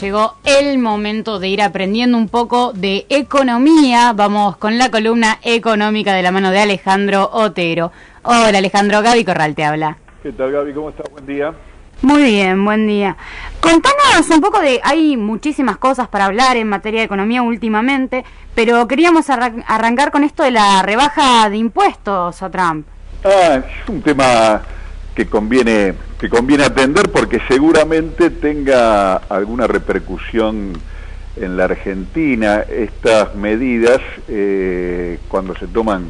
llegó el momento de ir aprendiendo un poco de economía. Vamos con la columna económica de la mano de Alejandro Otero. Hola Alejandro, Gaby Corral te habla. ¿Qué tal, Gaby? ¿Cómo estás? Buen día. Muy bien, buen día. Contanos un poco hay muchísimas cosas para hablar en materia de economía últimamente, pero queríamos arrancar con esto de la rebaja de impuestos a Trump. Es un tema que conviene atender porque seguramente tenga alguna repercusión en la Argentina. Estas medidas, cuando se toman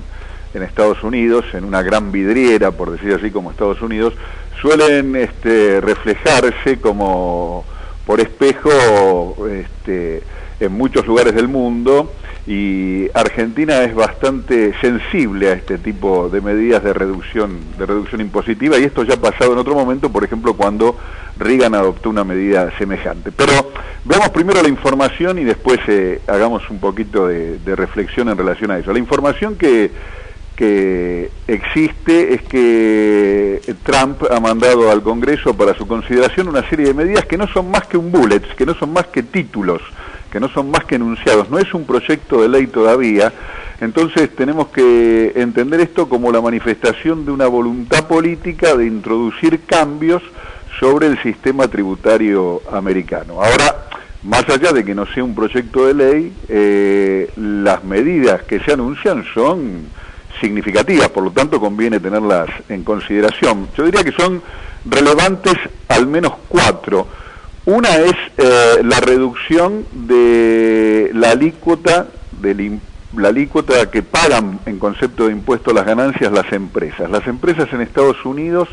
en Estados Unidos, en una gran vidriera, por decir así, como Estados Unidos, suelen reflejarse como por espejo en muchos lugares del mundo, y Argentina es bastante sensible a este tipo de medidas de reducción impositiva, y esto ya ha pasado en otro momento, por ejemplo cuando Reagan adoptó una medida semejante. Pero veamos primero la información y después hagamos un poquito de reflexión en relación a eso. La información que existe es que Trump ha mandado al Congreso para su consideración una serie de medidas que no son más que un bullets, que no son más que títulos, que no son más que enunciados, no es un proyecto de ley todavía. Entonces tenemos que entender esto como la manifestación de una voluntad política de introducir cambios sobre el sistema tributario americano. Ahora, más allá de que no sea un proyecto de ley, las medidas que se anuncian son significativas, por lo tanto conviene tenerlas en consideración. Yo diría que son relevantes al menos 4. Una es la reducción de la alícuota que pagan en concepto de impuesto a las ganancias las empresas. Las empresas en Estados Unidos,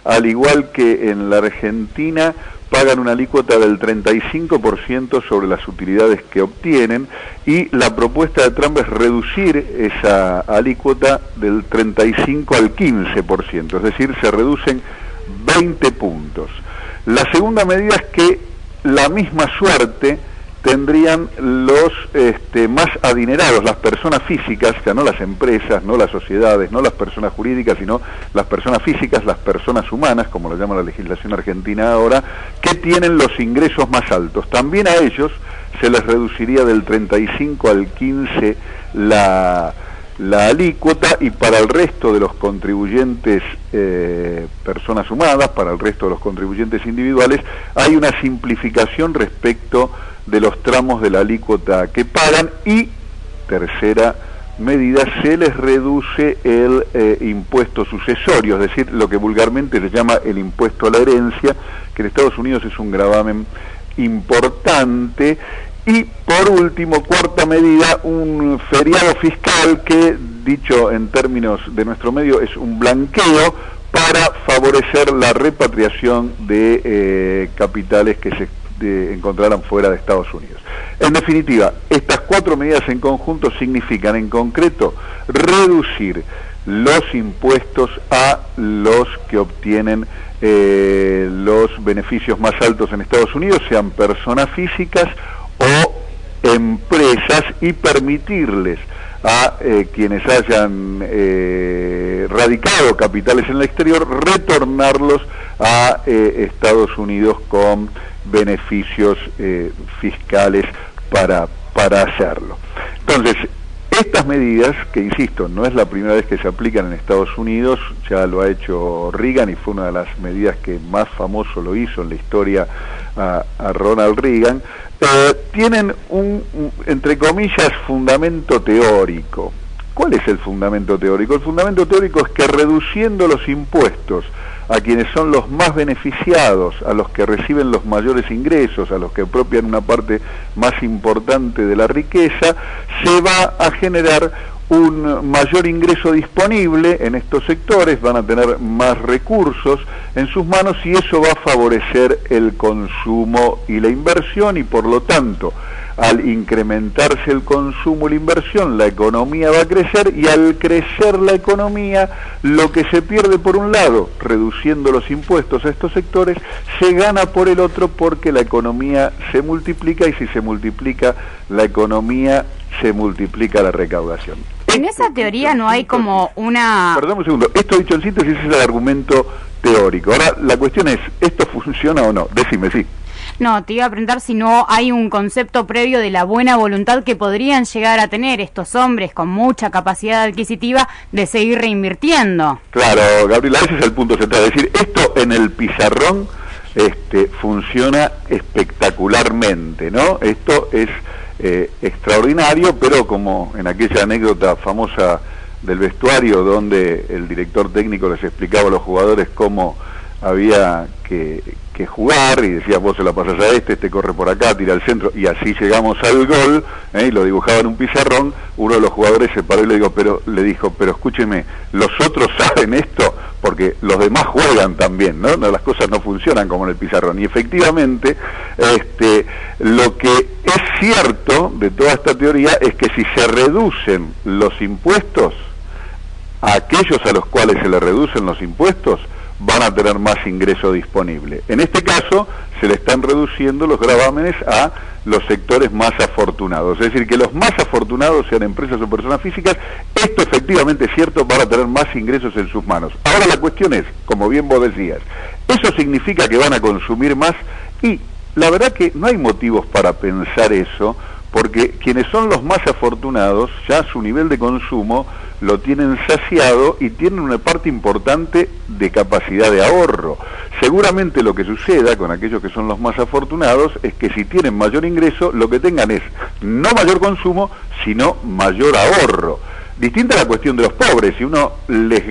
al igual que en la Argentina, pagan una alícuota del 35% sobre las utilidades que obtienen, y la propuesta de Trump es reducir esa alícuota del 35 al 15%, es decir, se reducen 20 puntos. La segunda medida es que la misma suerte tendrían los más adinerados, las personas físicas, o sea, no las empresas, no las sociedades, no las personas jurídicas, sino las personas físicas, las personas humanas, como lo llama la legislación argentina ahora, que tienen los ingresos más altos. También a ellos se les reduciría del 35 al 15 la alícuota, y para el resto de los contribuyentes personas humanas, para el resto de los contribuyentes individuales, hay una simplificación respecto de los tramos de la alícuota que pagan. Y tercera medida, se les reduce el impuesto sucesorio, es decir, lo que vulgarmente se llama el impuesto a la herencia, que en Estados Unidos es un gravamen importante. Y por último, cuarta medida, un feriado fiscal que, dicho en términos de nuestro medio, es un blanqueo para favorecer la repatriación de capitales que se encontraran fuera de Estados Unidos. En definitiva, estas 4 medidas en conjunto significan en concreto reducir los impuestos a los que obtienen los beneficios más altos en Estados Unidos, sean personas físicas o empresas, y permitirles a quienes hayan radicado capitales en el exterior retornarlos a Estados Unidos con beneficios fiscales para hacerlo. Entonces, estas medidas, que insisto, no es la primera vez que se aplican en Estados Unidos, ya lo ha hecho Reagan y fue una de las medidas que más famoso lo hizo en la historia a Ronald Reagan, tienen un, entre comillas, fundamento teórico. ¿Cuál es el fundamento teórico? El fundamento teórico es que reduciendo los impuestos a quienes son los más beneficiados, a los que reciben los mayores ingresos, a los que apropian una parte más importante de la riqueza, se va a generar un mayor ingreso disponible en estos sectores, van a tener más recursos en sus manos, y eso va a favorecer el consumo y la inversión, y por lo tanto, al incrementarse el consumo y la inversión, la economía va a crecer, y al crecer la economía, lo que se pierde por un lado, reduciendo los impuestos a estos sectores, se gana por el otro, porque la economía se multiplica, y si se multiplica la economía, se multiplica la recaudación. En esa teoría no hay como una... Perdón un segundo, esto dicho en síntesis es el argumento teórico. Ahora, la cuestión es, ¿esto funciona o no? Decime, sí. No, te iba a preguntar si no hay un concepto previo de la buena voluntad que podrían llegar a tener estos hombres con mucha capacidad adquisitiva de seguir reinvirtiendo. Claro, Gabriela, ese es el punto central. Es decir, esto en el pizarrón funciona espectacularmente, ¿no? Esto es extraordinario, pero como en aquella anécdota famosa del vestuario donde el director técnico les explicaba a los jugadores cómo había que jugar y decía, vos se la pasas a este corre por acá, tira al centro, y así llegamos al gol, y lo dibujaba en un pizarrón. Uno de los jugadores se paró y le dijo, pero escúcheme, los otros saben esto, porque los demás juegan también, ¿no? Las cosas no funcionan como en el pizarrón. Y efectivamente, lo que es cierto de toda esta teoría es que si se reducen los impuestos, a aquellos a los cuales se les reducen los impuestos, van a tener más ingreso disponible. En este caso, se le están reduciendo los gravámenes a los sectores más afortunados. Es decir, que los más afortunados, sean empresas o personas físicas, esto efectivamente es cierto, van a tener más ingresos en sus manos. Ahora la cuestión es, como bien vos decías, ¿eso significa que van a consumir más? Y la verdad que no hay motivos para pensar eso, porque quienes son los más afortunados, ya su nivel de consumo lo tienen saciado y tienen una parte importante de capacidad de ahorro. Seguramente lo que suceda con aquellos que son los más afortunados es que si tienen mayor ingreso, lo que tengan es no mayor consumo, sino mayor ahorro. Distinta la cuestión de los pobres. Si uno les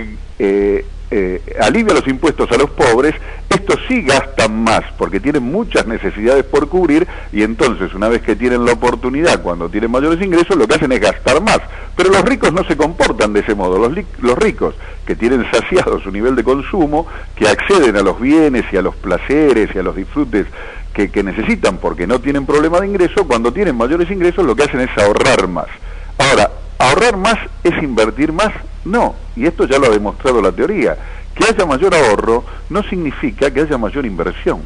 alivia los impuestos a los pobres, estos sí gastan más, porque tienen muchas necesidades por cubrir, y entonces una vez que tienen la oportunidad, cuando tienen mayores ingresos, lo que hacen es gastar más. Pero los ricos no se comportan de ese modo. Los ricos, que tienen saciado su nivel de consumo, que acceden a los bienes y a los placeres y a los disfrutes que necesitan porque no tienen problema de ingreso, cuando tienen mayores ingresos lo que hacen es ahorrar más. Ahora, ¿ahorrar más es invertir más? No, y esto ya lo ha demostrado la teoría. Que haya mayor ahorro no significa que haya mayor inversión.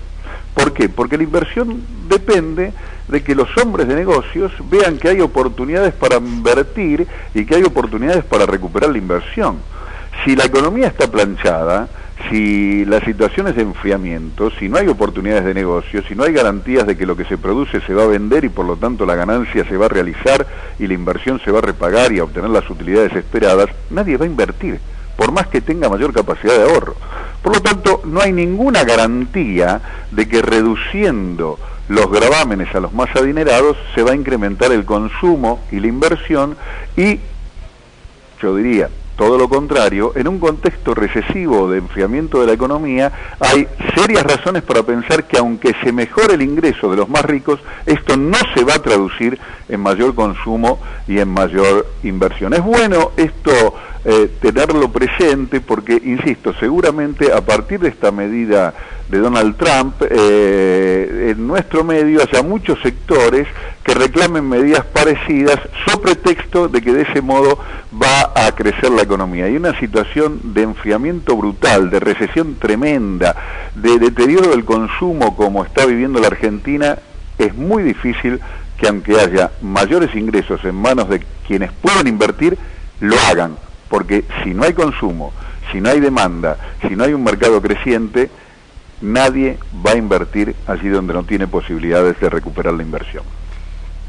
¿Por qué? Porque la inversión depende de que los hombres de negocios vean que hay oportunidades para invertir y que hay oportunidades para recuperar la inversión. Si la economía está planchada, si la situación es de enfriamiento, si no hay oportunidades de negocio, si no hay garantías de que lo que se produce se va a vender y por lo tanto la ganancia se va a realizar y la inversión se va a repagar y a obtener las utilidades esperadas, nadie va a invertir, por más que tenga mayor capacidad de ahorro. Por lo tanto, no hay ninguna garantía de que reduciendo los gravámenes a los más adinerados se va a incrementar el consumo y la inversión, y yo diría todo lo contrario. En un contexto recesivo de enfriamiento de la economía, hay serias razones para pensar que aunque se mejore el ingreso de los más ricos, esto no se va a traducir en mayor consumo y en mayor inversión. Es bueno esto tenerlo presente porque, insisto, seguramente a partir de esta medida de Donald Trump, en nuestro medio haya muchos sectores que reclamen medidas parecidas, sobre pretexto de que de ese modo va a crecer la economía. Y una situación de enfriamiento brutal, de recesión tremenda, de deterioro del consumo como está viviendo la Argentina, es muy difícil que, aunque haya mayores ingresos en manos de quienes puedan invertir, lo hagan. Porque si no hay consumo, si no hay demanda, si no hay un mercado creciente, nadie va a invertir allí donde no tiene posibilidades de recuperar la inversión.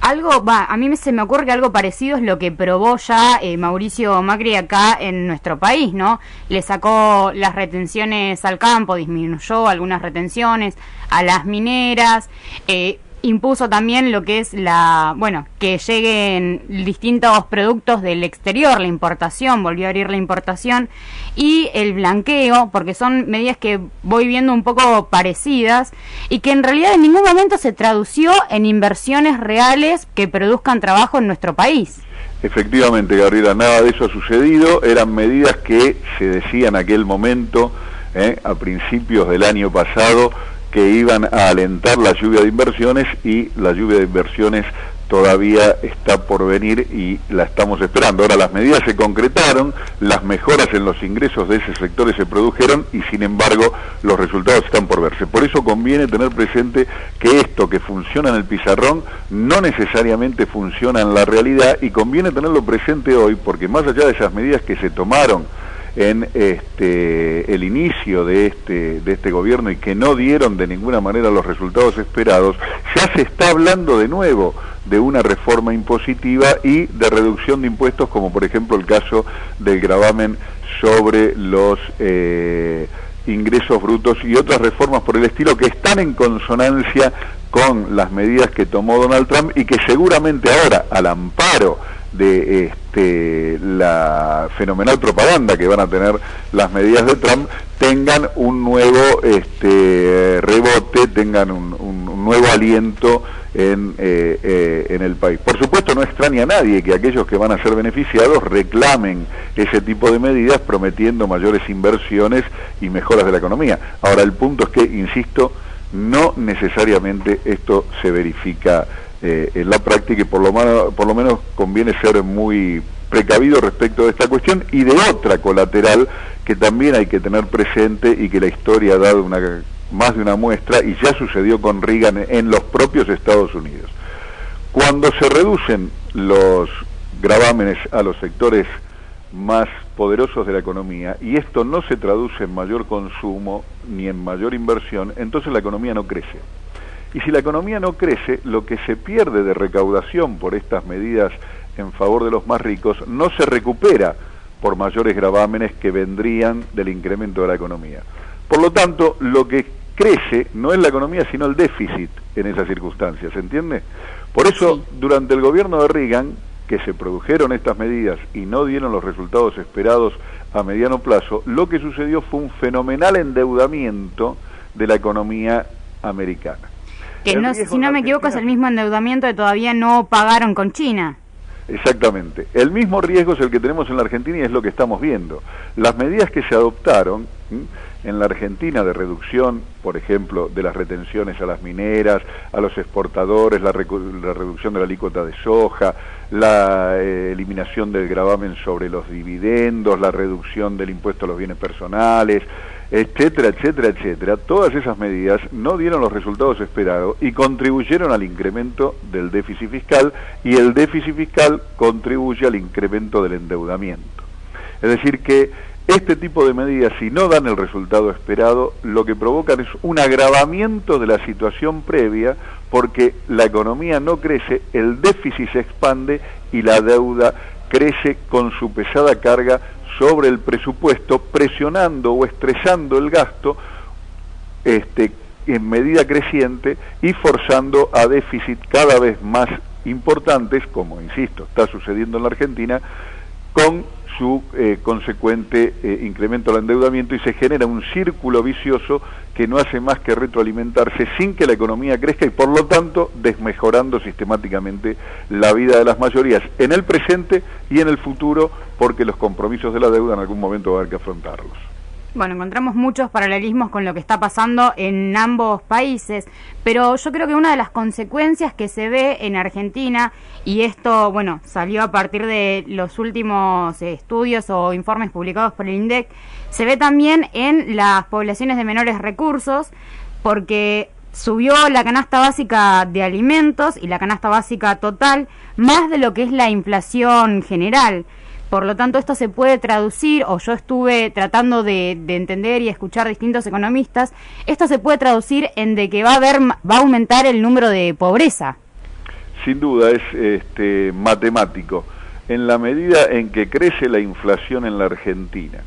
A mí se me ocurre que algo parecido es lo que probó ya Mauricio Macri acá en nuestro país, ¿no? Le sacó las retenciones al campo, disminuyó algunas retenciones a las mineras, impuso también lo que es que lleguen distintos productos del exterior, la importación, volvió a abrir la importación, y el blanqueo, porque son medidas que voy viendo un poco parecidas y que en realidad en ningún momento se tradució en inversiones reales que produzcan trabajo en nuestro país. Efectivamente, Gabriela, nada de eso ha sucedido. Eran medidas que se decían en aquel momento, a principios del año pasado, que iban a alentar la lluvia de inversiones, y la lluvia de inversiones todavía está por venir y la estamos esperando. Ahora, las medidas se concretaron, las mejoras en los ingresos de ese sector se produjeron, y sin embargo los resultados están por verse. Por eso conviene tener presente que esto que funciona en el pizarrón no necesariamente funciona en la realidad, y conviene tenerlo presente hoy, porque más allá de esas medidas que se tomaron en el inicio de este gobierno y que no dieron de ninguna manera los resultados esperados, ya se está hablando de nuevo de una reforma impositiva y de reducción de impuestos, como por ejemplo el caso del gravamen sobre los ingresos brutos y otras reformas por el estilo que están en consonancia con las medidas que tomó Donald Trump y que seguramente ahora, al amparo de la fenomenal propaganda que van a tener las medidas de Trump, tengan un nuevo rebote, tengan un nuevo aliento en el país. Por supuesto, no extraña a nadie que aquellos que van a ser beneficiados reclamen ese tipo de medidas prometiendo mayores inversiones y mejoras de la economía. Ahora, el punto es que, insisto, no necesariamente esto se verifica en la práctica y por lo menos conviene ser muy precavido respecto de esta cuestión y de otra colateral que también hay que tener presente y que la historia ha dado más de una muestra y ya sucedió con Reagan en los propios Estados Unidos. Cuando se reducen los gravámenes a los sectores más poderosos de la economía y esto no se traduce en mayor consumo ni en mayor inversión, entonces la economía no crece. Y si la economía no crece, lo que se pierde de recaudación por estas medidas en favor de los más ricos no se recupera por mayores gravámenes que vendrían del incremento de la economía. Por lo tanto, lo que crece no es la economía, sino el déficit en esas circunstancias, ¿se entiende? Por eso, sí, durante el gobierno de Reagan, que se produjeron estas medidas y no dieron los resultados esperados a mediano plazo, lo que sucedió fue un fenomenal endeudamiento de la economía americana. Que no, si no me equivoco, es el mismo endeudamiento que todavía no pagaron con China. Exactamente. El mismo riesgo es el que tenemos en la Argentina y es lo que estamos viendo. Las medidas que se adoptaron en la Argentina de reducción, por ejemplo, de las retenciones a las mineras, a los exportadores, la reducción de la alícuota de soja, la eliminación del gravamen sobre los dividendos, la reducción del impuesto a los bienes personales, etcétera, etcétera, etcétera, todas esas medidas no dieron los resultados esperados y contribuyeron al incremento del déficit fiscal y el déficit fiscal contribuye al incremento del endeudamiento. Es decir que este tipo de medidas, si no dan el resultado esperado, lo que provocan es un agravamiento de la situación previa porque la economía no crece, el déficit se expande y la deuda crece con su pesada carga sobre el presupuesto, presionando o estresando el gasto en medida creciente y forzando a déficit cada vez más importantes, como insisto, está sucediendo en la Argentina, con su consecuente incremento del endeudamiento y se genera un círculo vicioso que no hace más que retroalimentarse sin que la economía crezca y por lo tanto desmejorando sistemáticamente la vida de las mayorías en el presente y en el futuro porque los compromisos de la deuda en algún momento va a haber que afrontarlos. Bueno, encontramos muchos paralelismos con lo que está pasando en ambos países, pero yo creo que una de las consecuencias que se ve en Argentina, y esto, bueno, salió a partir de los últimos estudios o informes publicados por el INDEC, se ve también en las poblaciones de menores recursos, porque subió la canasta básica de alimentos y la canasta básica total más de lo que es la inflación general. Por lo tanto, esto se puede traducir, o yo estuve tratando de entender y escuchar distintos economistas, esto se puede traducir en de que va a aumentar el número de pobreza. Sin duda, es matemático. En la medida en que crece la inflación en la Argentina,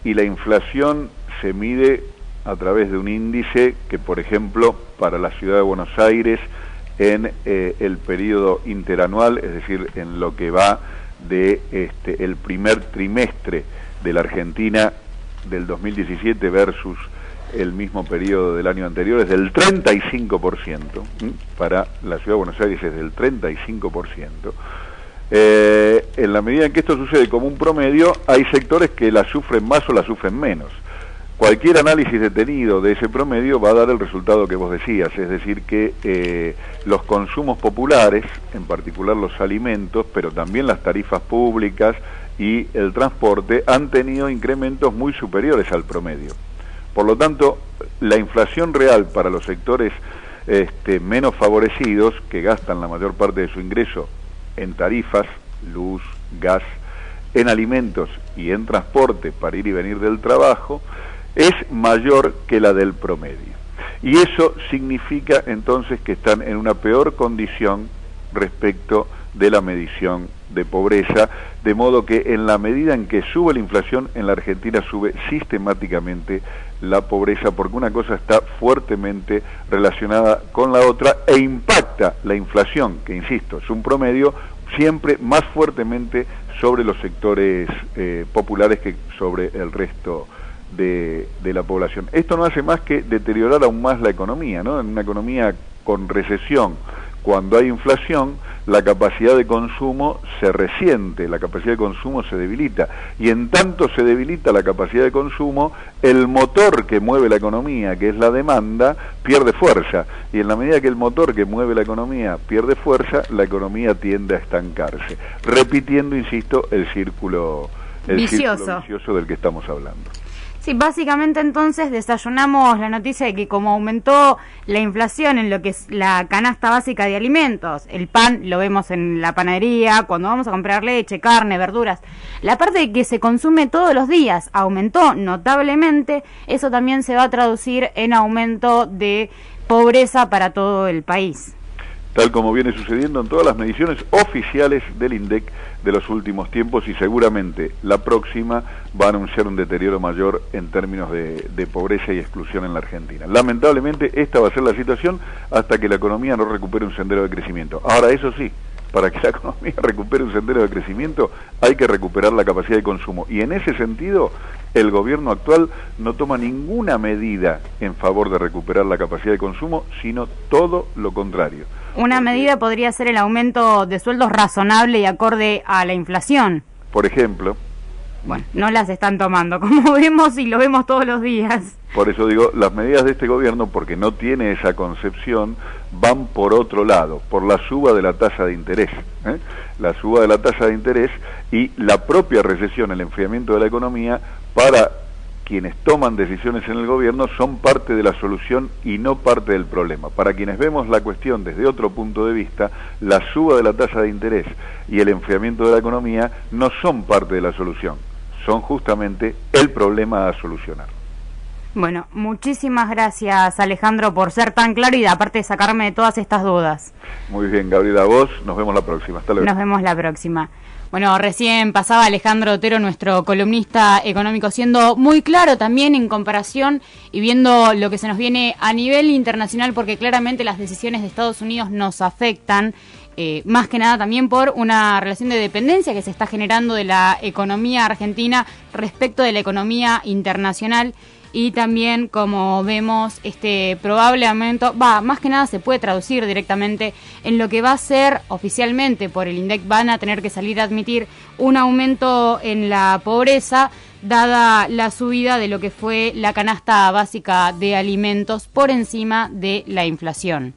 y la inflación se mide a través de un índice que, por ejemplo, para la ciudad de Buenos Aires, en el periodo interanual, es decir, en lo que va de el primer trimestre de la Argentina del 2017 versus el mismo periodo del año anterior es del 35%, para la ciudad de Buenos Aires es del 35%. En la medida en que esto sucede como un promedio, hay sectores que la sufren más o la sufren menos. Cualquier análisis detenido de ese promedio va a dar el resultado que vos decías, es decir que los consumos populares, en particular los alimentos, pero también las tarifas públicas y el transporte, han tenido incrementos muy superiores al promedio. Por lo tanto, la inflación real para los sectores menos favorecidos, que gastan la mayor parte de su ingreso en tarifas, luz, gas, en alimentos y en transporte para ir y venir del trabajo es mayor que la del promedio. Y eso significa entonces que están en una peor condición respecto de la medición de pobreza, de modo que en la medida en que sube la inflación, en la Argentina sube sistemáticamente la pobreza, porque una cosa está fuertemente relacionada con la otra e impacta la inflación, que insisto, es un promedio, siempre más fuertemente sobre los sectores populares que sobre el resto de la población. Esto no hace más que deteriorar aún más la economía, ¿no? En una economía con recesión, cuando hay inflación, la capacidad de consumo se resiente, la capacidad de consumo se debilita, y en tanto se debilita la capacidad de consumo, el motor que mueve la economía, que es la demanda, pierde fuerza, y en la medida que el motor que mueve la economía pierde fuerza, la economía tiende a estancarse, repitiendo, insisto, el círculo vicioso del que estamos hablando. Sí, básicamente entonces desayunamos la noticia de que como aumentó la inflación en lo que es la canasta básica de alimentos, el pan lo vemos en la panadería, cuando vamos a comprar leche, carne, verduras, la parte de que se consume todos los días aumentó notablemente, eso también se va a traducir en aumento de pobreza para todo el país. Tal como viene sucediendo en todas las mediciones oficiales del INDEC de los últimos tiempos, y seguramente la próxima va a anunciar un deterioro mayor en términos de pobreza y exclusión en la Argentina. Lamentablemente esta va a ser la situación hasta que la economía no recupere un sendero de crecimiento. Ahora, eso sí, para que la economía recupere un sendero de crecimiento hay que recuperar la capacidad de consumo, y en ese sentido el gobierno actual no toma ninguna medida en favor de recuperar la capacidad de consumo, sino todo lo contrario. Una medida podría ser el aumento de sueldos razonable y acorde a la inflación. Por ejemplo. Bueno, no las están tomando, como vemos y lo vemos todos los días. Por eso digo, las medidas de este gobierno, porque no tiene esa concepción, van por otro lado, por la suba de la tasa de interés. La suba de la tasa de interés y la propia recesión, el enfriamiento de la economía, para quienes toman decisiones en el gobierno, son parte de la solución y no parte del problema. Para quienes vemos la cuestión desde otro punto de vista, la suba de la tasa de interés y el enfriamiento de la economía no son parte de la solución, son justamente el problema a solucionar. Bueno, muchísimas gracias, Alejandro, por ser tan claro y aparte de sacarme de todas estas dudas. Muy bien, Gabriela, vos, nos vemos la próxima. Hasta luego. Nos vemos la próxima. Bueno, recién pasaba Alejandro Otero, nuestro columnista económico, siendo muy claro también en comparación y viendo lo que se nos viene a nivel internacional, porque claramente las decisiones de Estados Unidos nos afectan, más que nada también por una relación de dependencia que se está generando de la economía argentina respecto de la economía internacional. Y también, como vemos, este probable aumento, más que nada se puede traducir directamente en lo que va a ser oficialmente por el INDEC. Van a tener que salir a admitir un aumento en la pobreza, dada la subida de lo que fue la canasta básica de alimentos por encima de la inflación.